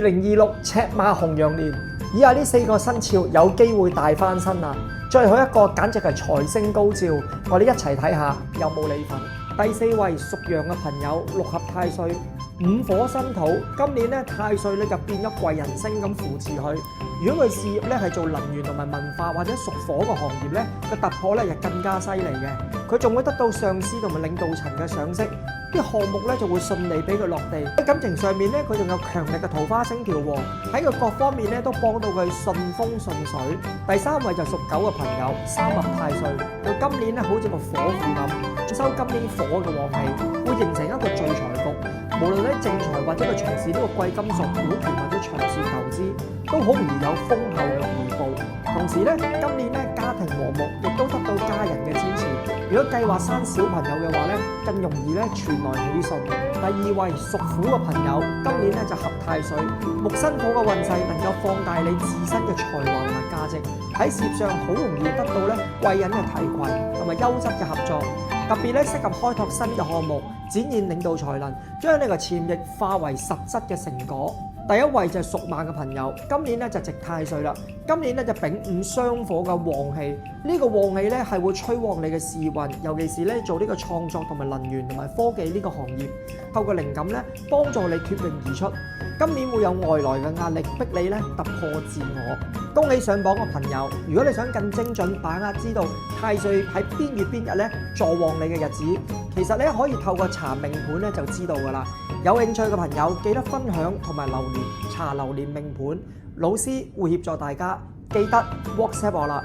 2026赤馬紅羊年，以下呢4個生肖有機會大翻身啦！最後一個簡直係財星高照，我哋一齊睇下有冇你份。第4位屬羊嘅朋友，6合太歲，5火生土，今年咧太歲咧就變咗貴人星咁扶持佢。如果佢事業咧係做能源同埋文化或者屬火嘅行業咧，個突破咧就更加犀利嘅。佢仲會得到上司同埋領導層嘅賞識，啲項目咧就會順利俾佢落地。喺感情上面咧，佢仲有強力嘅桃花星調喎，喺佢各方面咧都幫到佢順風順水。第3位就屬狗嘅朋友，3合太歲，到今年咧好似個火符咁，收今年火嘅旺氣，會形成一個聚財局。無論喺正財或者佢從事呢個貴金屬、股權或者長線投資，都好容易有豐厚嘅回報。同時咧，今年咧家庭和睦，亦都得到家人嘅支持。如果計劃生小朋友嘅話咧，更容易咧傳來喜訊。第2位屬虎嘅朋友，今年咧就合太歲，木生火嘅運勢能夠放大你自身嘅才華同埋價值，喺事業上好容易得到咧貴人嘅提攜同埋優質嘅合作。特別咧適合開拓新嘅項目，展現領導才能，將呢個潛力化為實質嘅成果。第1位就係屬馬嘅朋友，今年咧就值太歲啦。今年咧就丙午雙火嘅旺氣，呢個旺氣咧係會催旺你嘅事運，尤其是咧做呢個創作同埋能源同埋科技呢個行業，透過靈感咧幫助你脫穎而出。今年會有外來嘅壓力逼你咧突破自我。恭喜上榜嘅朋友！如果你想更精準把握知道太歲喺邊月邊日咧助旺你嘅日子，其實咧可以透過查命盤咧就知道㗎啦。有興趣嘅朋友記得分享同埋留言查流年命盤，老師會協助大家。記得 WhatsApp 我啦。